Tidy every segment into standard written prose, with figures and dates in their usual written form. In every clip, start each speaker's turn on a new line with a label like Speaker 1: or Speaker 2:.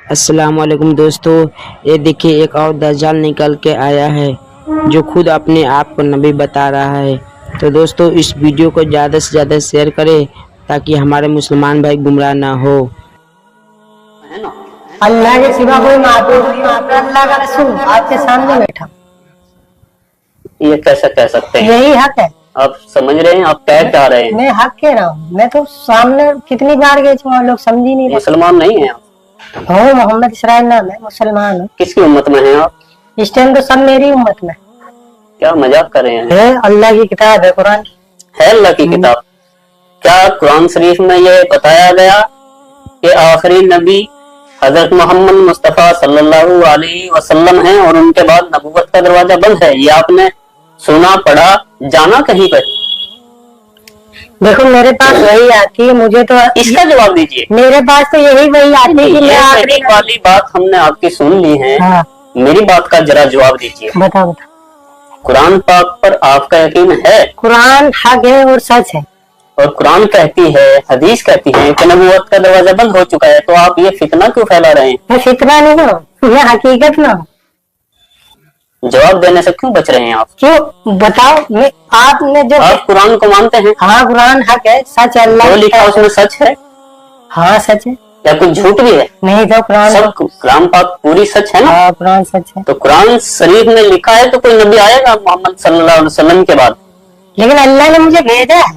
Speaker 1: السلام علیکم دوستو، یہ دیکھیے ایک اور دجال نکل کے آیا ہے جو خود اپنے آپ کو نبی بتا رہا ہے۔ تو دوستو اس ویڈیو کو زیادہ سے زیادہ شیئر کریں تاکہ ہمارے مسلمان بھائی گمراہ نہ ہو۔
Speaker 2: اللہ کے سوا کوئی معبود نہیں، اللہ کا رسول آپ کے سامنے بیٹھا،
Speaker 3: یہ کیسے کہہ سکتے ہیں؟
Speaker 2: یہی حق ہے۔
Speaker 3: آپ سمجھ رہے ہیں آپ کہہ کیا رہے ہیں؟
Speaker 2: میں حق کہہ رہا ہوں، میں تو سامنے کتنی بار گئے تھے، لوگ سمجھ ہی نہیں رہے۔
Speaker 3: مسلمان نہیں ہیں آپ؟
Speaker 2: ہوں، محمد اسرائیل نام ہے، مسلمان ہوں۔
Speaker 3: کس کی امت میں ہیں آپ؟
Speaker 2: اس ٹائم تو سب میری امت میں
Speaker 3: کیا مذاق کر رہے ہیں؟
Speaker 2: ہے۔ اللہ کی کتاب ہے قرآن،
Speaker 3: ہے اللہ کی کتاب۔ کیا قرآن شریف میں یہ بتایا گیا کہ آخری نبی حضرت محمد مصطفیٰ صلی اللہ علیہ وسلم ہیں اور ان کے بعد نبوت کا دروازہ بند ہے؟ یہ آپ نے سنا، پڑھا، جانا کہیں پر؟
Speaker 2: دیکھو میرے پاس وہی آتی ہے، مجھے تو
Speaker 3: اس کا جواب دیجیے۔
Speaker 2: میرے پاس تو یہی وہی آتی ہے کہ میں آخری
Speaker 3: والی بات ہم نے آپ کی سن لی ہے،
Speaker 2: ہاں
Speaker 3: میری بات کا ذرا جواب دیجیے۔
Speaker 2: بتا بتا۔
Speaker 3: قرآن پاک پر آپ کا یقین ہے؟
Speaker 2: قرآن حق ہے اور سچ ہے،
Speaker 3: اور قرآن کہتی ہے، حدیث کہتی ہے کہ نبوت کا دروازہ بند ہو چکا ہے، تو آپ یہ فتنہ کیوں پھیلا رہے ہیں؟
Speaker 2: میں فتنہ نہیں ہوں، میں حقیقت نہ ہوں۔
Speaker 3: جواب دینے سے کیوں بچ رہے ہیں آپ؟
Speaker 2: کیوں بتاؤ؟ میں آپ نے جو
Speaker 3: آپ قرآن کو مانتے ہیں؟
Speaker 2: ہاں قرآن حق ہے، سچ ہے، اللہ
Speaker 3: جو لکھا اس میں سچ ہے
Speaker 2: ہاں سچ ہے،
Speaker 3: یا کچھ جھوٹ بھی ہے؟
Speaker 2: نہیں تو قرآن
Speaker 3: سب کلام پاک پوری سچ ہے نا؟
Speaker 2: ہاں قرآن سچ ہے،
Speaker 3: تو قرآن شریف میں لکھا ہے تو کوئی نبی آئے گا محمد صلی اللہ علیہ وسلم کے بعد؟
Speaker 2: لیکن اللہ نے مجھے بھیجا ہے،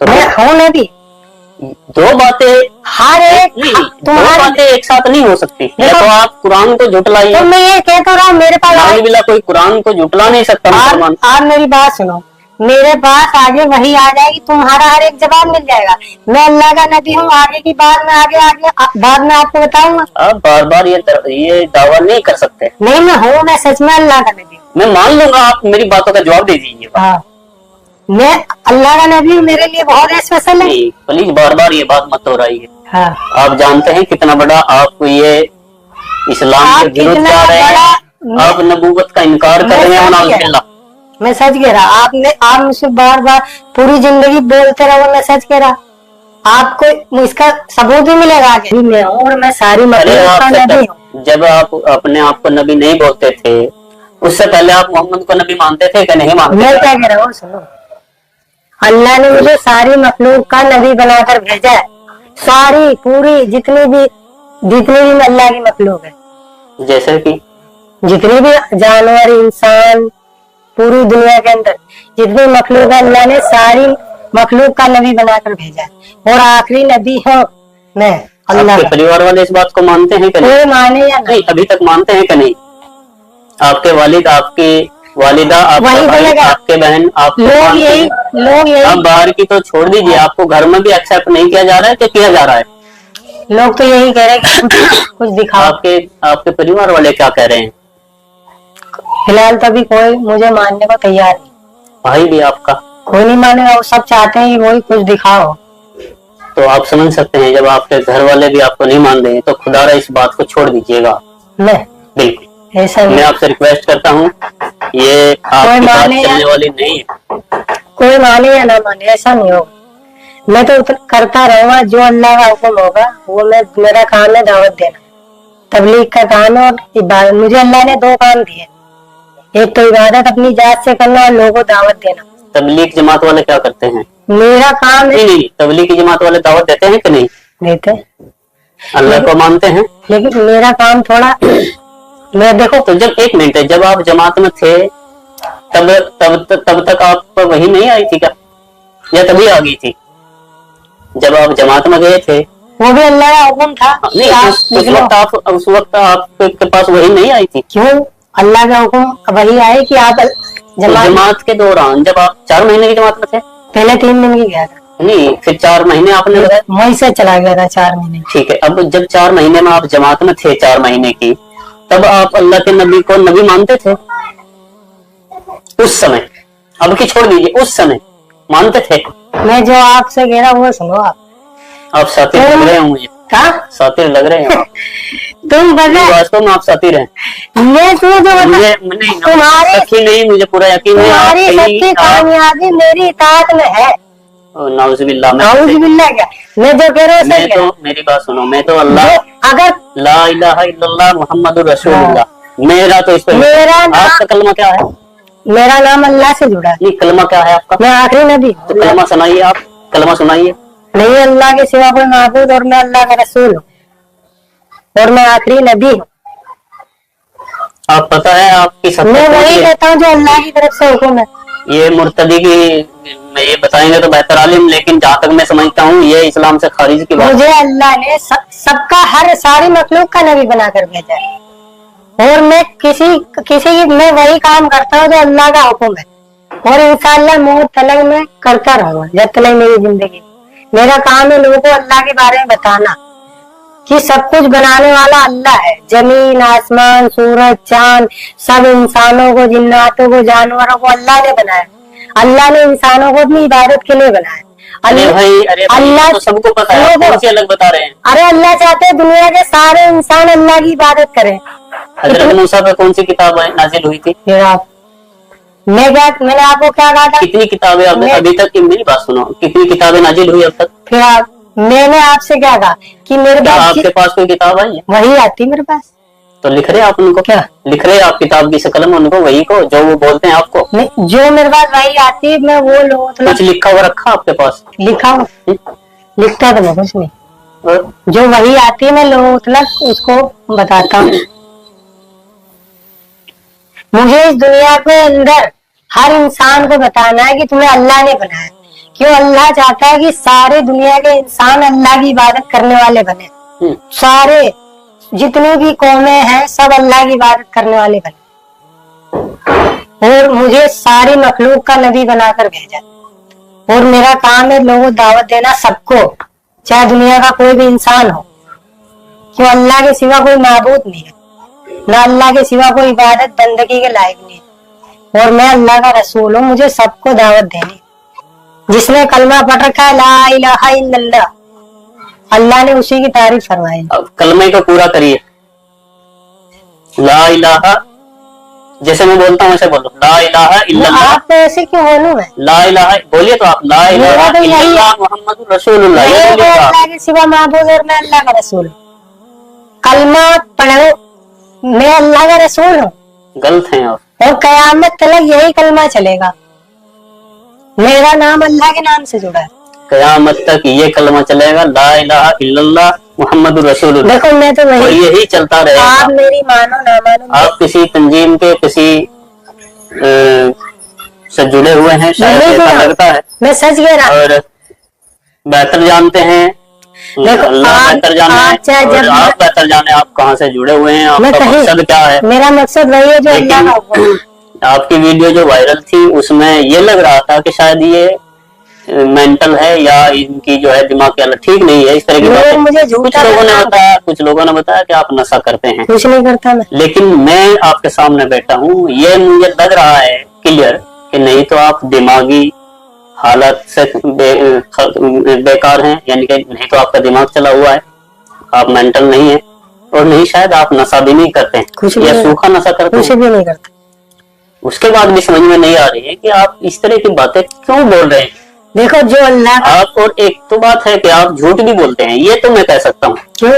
Speaker 3: تو
Speaker 2: میں ہوں نبی۔
Speaker 3: دو باتیں
Speaker 2: ہر ایک
Speaker 3: دو باتیں ایک ساتھ نہیں ہو سکتی۔ یا تو آپ قرآن کو جھٹلائیے،
Speaker 2: تو میں یہ کہتا رہا ہوں، میرے پاس
Speaker 3: نعوذ باللہ کوئی قرآن کو جھٹلا نہیں سکتا مسلمان۔
Speaker 2: آپ میری بات سنو، میرے پاس آگے وہی آ جائے گی، تمہارا ہر ایک جواب مل جائے گا۔ میں اللہ کا نبی ہوں، آگے کی بات میں آگے بعد میں آپ کو بتاؤں گا۔
Speaker 3: آپ بار بار یہ دعویٰ نہیں کر سکتے۔
Speaker 2: نہیں میں ہوں، میں سچ میں اللہ کا نبی ہوں۔
Speaker 3: میں مان لوں گا، آپ میری باتوں کا جواب دے دیجیے۔
Speaker 2: ہاں میں اللہ کا نبی ہوں، میرے لیے بہت اسپیشل ہے۔
Speaker 3: پلیز بار بار یہ بات مت ہو رہی ہے۔
Speaker 2: ہاں
Speaker 3: آپ جانتے ہیں کتنا بڑا آپ کو یہ اسلام کے ورودھ جا رہے ہیں، آپ نبوت کا انکار کر رہے ہیں نعوذ باللہ۔
Speaker 2: میں سچ کہہ رہا، آپ مجھ سے بار بار پوری زندگی بولتے رہو، میں سچ کہہ رہا، آپ کو اس کا ثبوت بھی ملے گا آگے۔ میں ہوں اور میں ساری مخلوق کا نبی ہوں۔
Speaker 3: جب آپ اپنے آپ کو نبی نہیں بولتے تھے، اس سے پہلے آپ محمد کو نبی مانتے تھے کہ نہیں مانتے؟
Speaker 2: میں کیا کہہ رہا ہوں سنو، اللہ نے مجھے ساری مخلوق کا نبی بنا کر بھیجا ہے، ساری پوری جتنی بھی اللہ کی مخلوق ہے،
Speaker 3: جیسے کہ
Speaker 2: جتنی بھی جانور، انسان، پوری دنیا کے اندر جتنی مخلوق ہے، اللہ نے ساری مخلوق کا نبی بنا کر بھیجا ہے، اور آخری نبی ہوں میں اللہ
Speaker 3: آپ کے
Speaker 2: کا۔
Speaker 3: پریوار والے اس بات کو مانتے ہیں کہ
Speaker 2: کوئی مانے یا
Speaker 3: نہیں؟ ابھی تک مانتے ہیں کہ نہیں؟ آپ کے والد، آپ کی والدہ، آپ
Speaker 2: وہی
Speaker 3: کے
Speaker 2: بولے
Speaker 3: بھائی،
Speaker 2: گا،
Speaker 3: آپ کے بہن، آپ کو
Speaker 2: لوگ یہی
Speaker 3: آپ باہر کی تو چھوڑ دیجیے، آپ کو گھر میں بھی ایکسپٹ نہیں کیا جا رہا ہے کہ کیا جا رہا ہے؟
Speaker 2: لوگ تو یہی کہہ رہے ہیں کہ کچھ دکھاؤ۔
Speaker 3: آپ کے پریوار والے کیا کہہ رہے ہیں؟
Speaker 2: فی الحال تو ابھی کوئی مجھے ماننے کو تیار نہیں،
Speaker 3: بھائی بھی آپ کا
Speaker 2: کوئی نہیں مانے گا، وہ سب چاہتے ہیں کہ وہی کچھ دکھاؤ۔
Speaker 3: تو آپ سمجھ سکتے ہیں جب آپ کے گھر والے بھی آپ کو نہیں مان رہے تو خدا را اس بات کو چھوڑ دیجیے گا۔
Speaker 2: میں
Speaker 3: بالکل
Speaker 2: ایسا
Speaker 3: میں
Speaker 2: نہیں،
Speaker 3: آپ سے ریکویسٹ کرتا ہوں، یہ آپ کی بات چلنے والی نہیں ہے۔
Speaker 2: کوئی مانے یا نہ مانے ایسا نہیں ہوگا، میں تو کرتا رہوں گا جو اللہ کا حکم ہوگا، وہ میرا کام ہے دعوت دینا، تبلیغ کا کام ہے، اور عبادت۔ مجھے اللہ نے دو کام دیے، ایک تو عبادت اپنی ذات سے کرنا اور لوگوں کو دعوت دینا۔
Speaker 3: تبلیغ جماعت والے کیا کرتے ہیں؟
Speaker 2: میرا کام ہے،
Speaker 3: نہیں، تبلیغ کی جماعت والے دعوت دیتے ہیں کہ نہیں؟
Speaker 2: دیتے،
Speaker 3: اللہ کو مانتے ہیں،
Speaker 2: لیکن میرا کام تھوڑا، میں دیکھو
Speaker 3: تو جب ایک منٹ ہے، جب آپ جماعت میں تھے تب تک آپ پر وہی نہیں آئی تھی کیا، یا تبھی آ گئی تھی؟ جب آپ جماعت میں گئے تھے
Speaker 2: وہ بھی اللہ کا حکم تھا،
Speaker 3: اس وقت آپ کے پاس وہی نہیں آئی تھی؟
Speaker 2: کیوں؟ اللہ کا حکم وہی آئے کہ آپ
Speaker 3: جماعت کے دوران جب آپ 4 مہینے کی جماعت میں تھے؟
Speaker 2: پہلے 3 دن کی گیا تھا،
Speaker 3: نہیں، پھر 4 مہینے آپ نے لگائے؟
Speaker 2: وہیں سے چلا گیا تھا 4 مہینے۔
Speaker 3: ٹھیک ہے، اب جب 4 مہینے میں آپ جماعت میں تھے 4 مہینے کی، تب آپ اللہ کے نبی کو نبی مانتے تھے؟ اس سمے، اب کی چھوڑ دیجیے، اس سمے مانتے تھے؟
Speaker 2: میں جو آپ سے کہہ رہا ہوں وہ سنو،
Speaker 3: آپ ساتیر لگ رہے ہیں مجھے، ساتیر لگ رہے ہیں آپ،
Speaker 2: تم
Speaker 3: واستو میں آپ ساتیر ہیں۔ مجھے پورا یقین ہے
Speaker 2: تمہاری سچی کامیابی میری اطاعت میں ہے۔
Speaker 3: نعوذ باللہ،
Speaker 2: نعوذ باللہ کیا، میں جو کہہ رہا ہوں
Speaker 3: میری بات سنو، میں تو اللہ ला इलाहा इल्लल्लाह मुहम्मदुर रसूलुल्लाह। मेरा तो इस पर
Speaker 2: मेरा
Speaker 3: आपका कलमा क्या है?
Speaker 2: मेरा नाम अल्लाह से जुड़ा है।
Speaker 3: नहीं, कलमा क्या है आपका?
Speaker 2: मैं आखिरी नबी हूँ।
Speaker 3: तो कलमा सुनाइए, आप कलमा सुनाइए।
Speaker 2: नहीं अल्लाह के सिवा कोई माबूद और मैं अल्लाह का रसूल हूँ और मैं आखिरी नबी हूँ।
Speaker 3: आप पता है आपकी सब
Speaker 2: मैं वही कहता हूँ जो अल्लाह की तरफ से हुक्म है।
Speaker 3: ये मुर्तदी की ये बताएंगे तो बेहतर आलिम, लेकिन जहाँ तक मैं समझता हूँ ये इस्लाम से खारिज की बात।
Speaker 2: मुझे अल्लाह ने सबका हर सारी मखलूक का नबी बनाकर भेजा है और मैं किसी मैं वही काम करता हूँ जो अल्लाह का हुक्म है और इंशाअल्लाह मौत तलक में करता रहूंगा जब तक मेरी जिंदगी। मेरा काम है लोगों को अल्लाह के बारे में बताना कि सब कुछ बनाने वाला अल्लाह है। जमीन, आसमान, सूरज, चांद, सब इंसानों को, जिन्नातों को, जानवरों को अल्लाह ने बनाया। अल्लाह ने इंसानों को अपनी इबादत के लिए बनाया।
Speaker 3: अरे भाई
Speaker 2: अल्लाह
Speaker 3: तो सबको पता है, आप कौन सी अलग बता रहे हैं?
Speaker 2: अरे अल्लाह चाहते हैं दुनिया के सारे इंसान अल्लाह की इबादत करें।
Speaker 3: हजरत मूसा पे कौन सी किताब नाजिल हुई थी?
Speaker 2: फिर आप मैंने आपको क्या कहा था?
Speaker 3: कितनी किताबें अभी तक की मेरी बात सुनो, कितनी किताबें नाजिल हुई अब तक?
Speaker 2: फिर मैंने आपसे क्या कहा कि मेरे पास
Speaker 3: आपके पास कोई किताब आई है?
Speaker 2: वही आती मेरे पास।
Speaker 3: तो लिख रहे आप उनको? क्या लिख रहे आप किताब की शकल में उनको, वही को जो वो बोलते हैं आपको?
Speaker 2: जो मेरे पास वही आती है मैं वो लोग
Speaker 3: कुछ लिखा हुआ रखा आपके पास?
Speaker 2: लिखा हुआ लिखता तो मैं कुछ नहीं, जो वही आती है मैं लोग उसको बताता हूँ। मुझे इस दुनिया के अंदर हर इंसान को बताना है कि तुम्हें अल्लाह ने बनाया। क्यों? अल्लाह चाहता है कि सारे दुनिया के इंसान अल्लाह की इबादत करने वाले बने। सारे जितनी भी कौमें हैं सब अल्लाह की इबादत करने वाले बने और मुझे सारी मखलूक का नबी बनाकर भेजा और मेरा काम है लोगों को दावत देना सबको, चाहे दुनिया का कोई भी इंसान हो। क्यों? अल्लाह के सिवा कोई माबूद नहीं है, ना अल्लाह के सिवा कोई इबादत बंदगी के लायक नहीं है और मैं अल्लाह का रसूल हूँ। मुझे सबको दावत देनी। जिसने कलमा पढ़ रखा है ला इलाहा इल्लल्लाह, अल्लाह ने उसी की तारीफ फरमाई।
Speaker 3: अब कलमे को पूरा करिए। ला इलाहा, जैसे मैं बोलता हूँ ऐसे बोलो, ला इलाहा इल्लल्लाह।
Speaker 2: आप तो ऐसे क्यों बोलूं मैं?
Speaker 3: ला इलाहा बोलिए तो आप, ला इलाहा इल्लल्लाह मुहम्मदुर रसूलुल्लाह, ये बोलिए तो आप।
Speaker 2: अल्लाह के सिवा माबूद और मैं अल्लाह का रसूल हूँ। कलमा पढ़ो, मैं अल्लाह का रसूल हूँ।
Speaker 3: गलत है
Speaker 2: और कयामत तक यही कलमा चलेगा। मेरा नाम अल्लाह के नाम से जुड़ा है।
Speaker 3: कयामत तक ये कलमा चलेगा, ला इलाहा इल्लल्लाह मुहम्मदुर रसूलुल्लाह।
Speaker 2: देखो मैं तो
Speaker 3: और
Speaker 2: वही,
Speaker 3: यही चलता रहेगा।
Speaker 2: आप मेरी मानो ना मानो,
Speaker 3: आप किसी तंजीम के किसी से जुड़े हुए हैं शायद, ऐसा लगता है।
Speaker 2: मैं सच कह रहा हूँ।
Speaker 3: और बेहतर जानते हैं,
Speaker 2: देखो
Speaker 3: अल्लाह बेहतर जाने, और आप बेहतर जाने आप कहाँ से जुड़े हुए हैं, आपका मकसद क्या है।
Speaker 2: मेरा मकसद वही है जो अल्लाह का हुक्म है।
Speaker 3: आपकी वीडियो जो वायरल थी उसमें ये लग रहा था कि शायद ये मेंटल है या इनकी जो है दिमाग की हालत ठीक नहीं है, इस तरह की बातें
Speaker 2: मुझे
Speaker 3: कुछ लोगों ने बताया कि आप नशा करते हैं।
Speaker 2: कुछ नहीं करता मैं।
Speaker 3: लेकिन मैं आपके सामने बैठा हूँ, ये मुझे लग रहा है क्लियर कि नहीं तो आप दिमागी हालत से बेकार हैं, यानी कि नहीं तो आपका दिमाग चला हुआ है, आप मेंटल नहीं है, और नहीं शायद आप नशा भी नहीं करते हैं,
Speaker 2: कुछ भी
Speaker 3: या सूखा नशा करते हैं,
Speaker 2: कुछ भी नहीं करता।
Speaker 3: उसके बाद भी समझ में नहीं आ रही है कि आप इस तरह की बातें क्यों बोल रहे हैं।
Speaker 2: देखो जो अल्लाह
Speaker 3: आप, और एक तो बात है कि आप झूठ भी बोलते हैं, ये तो मैं कह सकता हूँ।
Speaker 2: क्यों?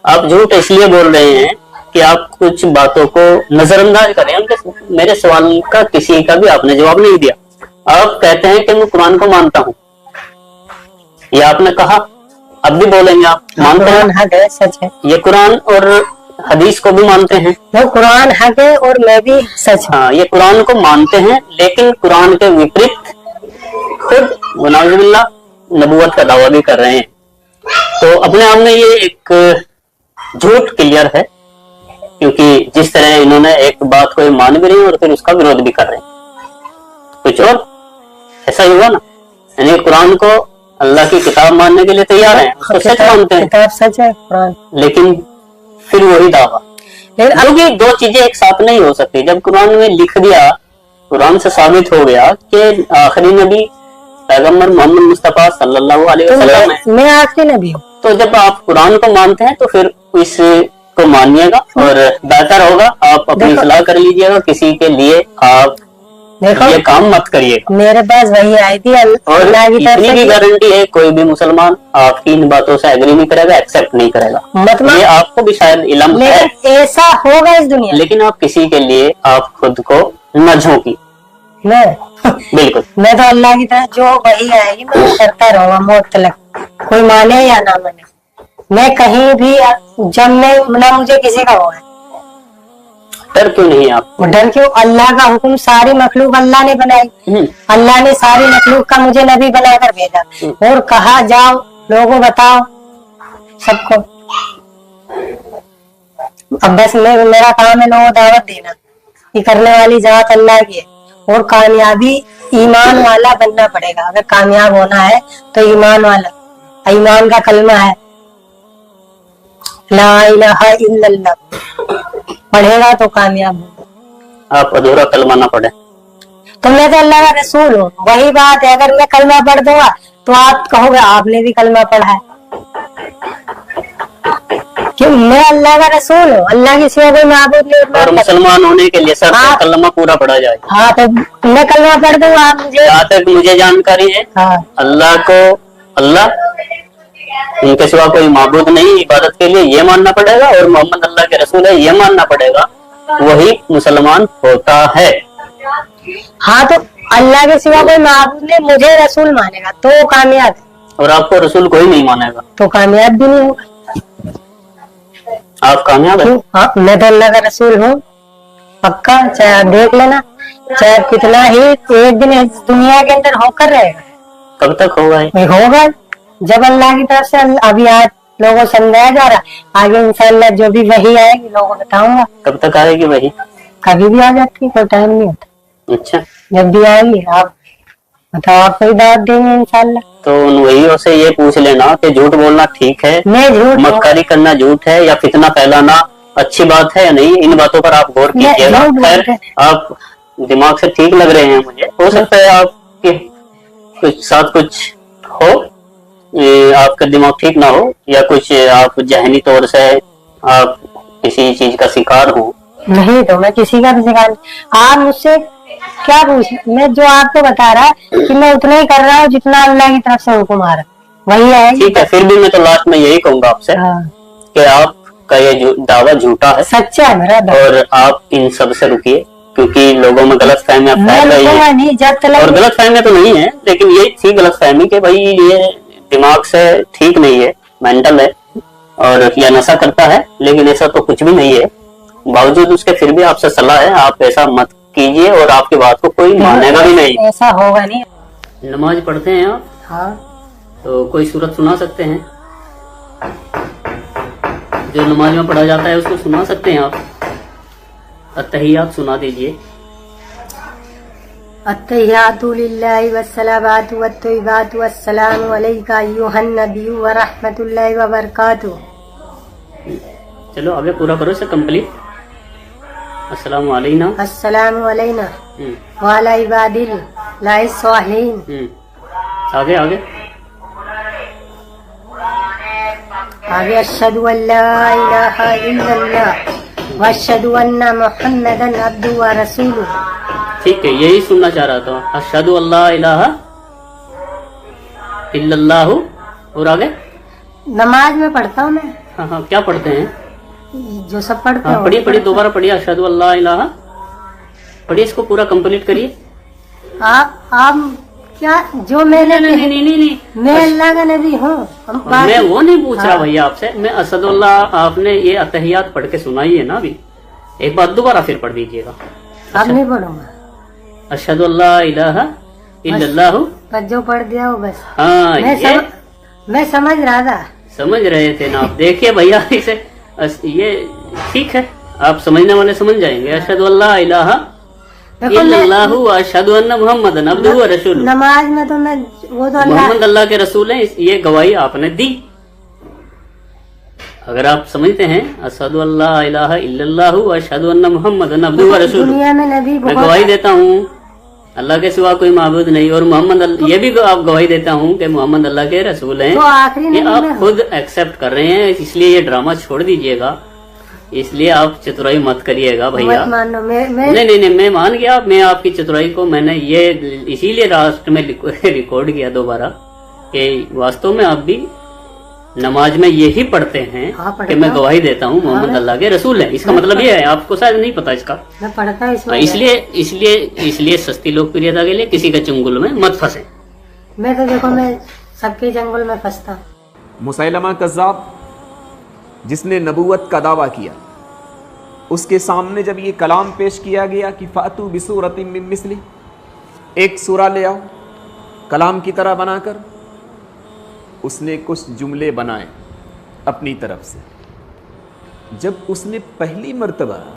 Speaker 3: आप झूठ इसलिए बोल रहे हैं कि आप कुछ बातों को नजरअंदाज करें। उनके मेरे सवाल का किसी का भी आपने जवाब नहीं दिया। आप कहते हैं कि मैं कुरान को मानता हूँ, ये आपने कहा, अब भी बोलेंगे आप मानते हैं।
Speaker 2: हक है, सच है।
Speaker 3: ये कुरान और हदीस को भी मानते हैं।
Speaker 2: वो कुरान हक है और मैं भी सच।
Speaker 3: हाँ, ये कुरान को मानते हैं, लेकिन कुरान के विपरीत खुद वनाउजुबिल्लाह नबूवत का दावा भी कर रहे हैं। तो अपने आप में ये एक झूठ क्लियर है, क्योंकि जिस तरह इन्होंने एक बात को मान भी रहे हैं और फिर उसका विरोध भी कर रहे हैं, कुछ और ऐसा ही हुआ ना। यानी कुरान को अल्लाह की किताब मानने के लिए तैयार हैं, उसको सच मानते हैं,
Speaker 2: किताब सच है कुरान,
Speaker 3: लेकिन फिर वही दावा। क्योंकि दो चीजें एक साथ नहीं हो सकती। जब कुरान में लिख दिया, कुरान से साबित हो गया कि आखिरी नबी पैगम्बर मोहम्मद मुस्तफा सल्लल्लाहु अलैहि वसल्लम है,
Speaker 2: मैं आखिरी नबी हूँ,
Speaker 3: तो जब आप कुरान को मानते हैं तो फिर इसको मानिएगा और बेहतर होगा आप अपनी सलाह कर लीजिएगा। किसी के लिए आप
Speaker 2: देखो
Speaker 3: ये काम मत करिएगा।
Speaker 2: मेरे पास वही आई थी
Speaker 3: और
Speaker 2: अल्लाह की तरफ
Speaker 3: इतनी भी
Speaker 2: से।
Speaker 3: गारंटी है कोई भी मुसलमान आपकी इन बातों से एग्री नहीं करेगा, एक्सेप्ट नहीं करेगा।
Speaker 2: मतलब
Speaker 3: ये आपको भी शायद इल्म है,
Speaker 2: लेकिन ऐसा होगा इस दुनिया में।
Speaker 3: लेकिन आप किसी के लिए आप खुद को न झोंकी। बिल्कुल
Speaker 2: मैं तो अल्लाह की तरफ जो वही आएगी मैं करता रहूंगा मौत तक, कोई माने या ना माने। मैं कहीं भी जब मैं ना मुझे किसी का हुआ है,
Speaker 3: डर क्यों नहीं आप?
Speaker 2: डर क्यों? अल्लाह का हुक्म, सारी मखलूक अल्लाह ने बनाई। अल्लाह ने सारी मखलूक का मुझे नबी बनाकर भेजा और कहा जाओ लोगों बताओ सबको। अब बस मेरा काम है लोगों को दावत देना। ये करने वाली जात अल्लाह की है और कामयाबी ईमान वाला बनना पड़ेगा। अगर कामयाब होना है तो ईमान वाला, ईमान का कलमा है ला इलाहा इल्लल्लाह, पढ़ेगा तो कामयाब होगा।
Speaker 3: आप अधूरा कलमा ना पढ़े
Speaker 2: तो मैं तो अल्लाह का रसूल हूँ। वही बात है, अगर मैं कलमा पढ़ दूंगा तो आप कहोगे आपने भी कलमा पढ़ा है। क्यों? मैं अल्लाह का रसूल हूँ, अल्लाह की सिवा कोई माबूद नहीं।
Speaker 3: और मुसलमान होने के लिए सर
Speaker 2: हाँ।
Speaker 3: कलमा पूरा पढ़ा जाए।
Speaker 2: हाँ तो मैं कलमा पढ़ दूंगा, आप मुझे।
Speaker 3: जहाँ तक मुझे जानकारी है
Speaker 2: हाँ
Speaker 3: अल्लाह को अल्लाह, इनके सिवा कोई माबूद नहीं इबादत के लिए, ये मानना पड़ेगा। और मोहम्मद अल्लाह के रसूल है ये मानना पड़ेगा, वही मुसलमान होता है।
Speaker 2: हाँ तो अल्लाह के सिवा कोई माबूद नहीं, मुझे रसूल मानेगा तो कामयाब है,
Speaker 3: और आपको रसूल कोई नहीं मानेगा
Speaker 2: तो कामयाब भी नहीं होगा।
Speaker 3: आप कामयाब है।
Speaker 2: क्यों? हाँ मैं तो अल्लाह का रसूल हूँ पक्का। चाहे आप देख लेना, चाहे कितना ही एक दिन इस दुनिया के अंदर होकर रहेगा।
Speaker 3: कब तक होगा ये?
Speaker 2: होगा जब अल्लाह की तरफ से। अभी आज लोगों को समझाया जा रहा है, आगे इंशाल्लाह जो भी वही आएगी लोगों को बताऊंगा।
Speaker 3: कब तक आएगी वही?
Speaker 2: कभी भी आ जाती है, कोई टाइम नहीं होता।
Speaker 3: अच्छा,
Speaker 2: जब भी आएगी आप बताओ, आप कोई दावत देंगे इंशाल्लाह।
Speaker 3: तो उन वहीयों से ये पूछ लेना कि झूठ बोलना ठीक है,
Speaker 2: मैं झूठ
Speaker 3: मक्कारी करना झूठ है, या फितना फैलाना अच्छी बात है या नहीं, इन बातों पर आप गौर कीजिएगा। खैर आप दिमाग से ठीक लग रहे हैं मुझे, हो सकता है आपके कुछ साथ कुछ हो, आपका दिमाग ठीक ना हो, या कुछ आप जहनी तौर से आप किसी चीज का शिकार हो।
Speaker 2: नहीं तो मैं किसी का भी शिकार नहीं। आप मुझसे क्या पूछ, मैं जो आपको बता रहा कि मैं उतना ही कर रहा हूँ जितना अल्लाह की तरफ से हुक्म आ रहा वही है।
Speaker 3: ठीक है, फिर भी मैं तो लास्ट में यही कहूंगा आपसे कि आपका ये दावा झूठा है,
Speaker 2: सच्चा है मेरा दावा।
Speaker 3: और आप इन सब से रुकिए, क्योंकि लोगों में गलत फहमियां फैल रही है।
Speaker 2: नहीं जब तक
Speaker 3: और गलत फहमियां तो नहीं है, लेकिन ये थी गलत फहमी कि भाई ये दिमाग से ठीक नहीं है, मेंटल है और या नशा करता है, लेकिन ऐसा तो कुछ भी नहीं है। बावजूद उसके फिर भी आपसे सलाह है, आप ऐसा मत कीजिए और आपकी बात को कोई मानेगा भी नहीं।
Speaker 2: ऐसा होगा नहीं।
Speaker 3: नमाज पढ़ते हैं आप?
Speaker 2: हाँ
Speaker 3: तो कोई सूरत सुना सकते हैं जो नमाज में पढ़ा जाता है, उसको सुना सकते हैं आप? अत्तहियात सुना दीजिए।
Speaker 2: अत्तहियातु लिल्लाहि वस्सलावातु वत्तय्यिबातु वस्सलामु अलैका अय्युहन नबिय्यु व रहमतुल्लाहि व बरकातुहू।
Speaker 3: चलो आगे पूरा करो इसे कंप्लीट। अस्सलामु अलैना,
Speaker 2: अस्सलामु अलैना व अला इबादिल्लाहि स्वालिहीन।
Speaker 3: आगे आगे
Speaker 2: आगे अशहदु अल्ला इलाहा इल्लल्लाह व अशहदु अन्ना मुहम्मदन अब्दुहु व रसूलुहू।
Speaker 3: ठीक है, यही सुनना चाह रहा था। अशहदु अल्ला इलाहा इल्लल्लाहु। और आगे
Speaker 2: नमाज में पढ़ता हूँ मैं।
Speaker 3: हाँ हाँ, क्या पढ़ते हैं?
Speaker 2: जो सब पढ़ते
Speaker 3: हाँ
Speaker 2: हैं
Speaker 3: पढ़िए पढ़िए, दोबारा पढ़िए। अशहदु अल्ला इलाहा पढ़िए, इसको पूरा कंप्लीट करिए।
Speaker 2: आप क्या जो मैंने
Speaker 3: नहीं नहीं नहीं नहीं,
Speaker 2: मैं अल्लाह का नबी हूँ।
Speaker 3: मैं वो नहीं पूछ रहा भैया आपसे, मैं अशहदु अल्लाह, आपने ये अत्तहियात पढ़ के सुनाई है ना अभी, एक बार दोबारा फिर पढ़ दीजिएगा।
Speaker 2: अब नहीं पढ़ूंगा।
Speaker 3: अशहदु अल्ला इलाहा इल्लल्लाहु।
Speaker 2: बस जो पढ़ दिया वो बस।
Speaker 3: हाँ
Speaker 2: मैं समझ रहा था।
Speaker 3: समझ रहे थे ना आप? देखिए भैया, इसे ये ठीक है, आप समझने वाले समझ जाएंगे। अशहदु अल्ला इलाहा इल्लल्लाहु व अशहदु अन्ना मुहम्मदन अब्दुहु व रसूलुहू।
Speaker 2: नमाज में तो मैं वो तो
Speaker 3: मोहम्मद अल्लाह के रसूल हैं, ये गवाही आपने दी। अगर आप समझते हैं अशहदु अल्ला इलाहा इल्लल्लाहु व अशहदु अन्ना मुहम्मदन अब्दुहु व रसूलुहू,
Speaker 2: दुनिया में नबी
Speaker 3: मैं गवाही देता हूँ अल्लाह के सिवा कोई माबूद नहीं, और मोहम्मद, ये भी आप गवाही देता हूँ कि मोहम्मद अल्लाह के रसूल हैं।
Speaker 2: तो आखिरी
Speaker 3: ये आप खुद एक्सेप्ट कर रहे हैं, इसलिए ये ड्रामा छोड़ दीजिएगा। इसलिए आप चतुराई मत करिएगा भैया।
Speaker 2: मत मानो, मैं
Speaker 3: नहीं, मैं मान गया। मैं आपकी चतुराई को मैंने ये इसीलिए लास्ट में रिकॉर्ड किया दोबारा कि वास्तव में आप भी नमाज में यही पढ़ते हैं
Speaker 2: हाँ,
Speaker 3: कि मैं गवाही देता हूँ मोहम्मद अल्लाह के रसूल है। इसका मतलब ये है, आपको शायद नहीं पता इसका।
Speaker 2: मैं पढ़ता इसमें।
Speaker 3: इसलिए सस्ती लोकप्रियता के लिए किसी के चंगुल में मत फंसे।
Speaker 2: मैं तो देखो, मैं सबके जंगल में फंसता हूँ।
Speaker 4: मुसैलमा कज़्ज़ाब जिसने नबूवत का दावा किया, उसके सामने जब ये कलाम पेश किया गया कि फ़ातू बिसूरतिम मिन मिस्ली, एक सूरा ले आओ कलाम की तरह बनाकर, उसने कुछ जुमले बनाए अपनी तरफ से। जब उसने पहली मर्तबा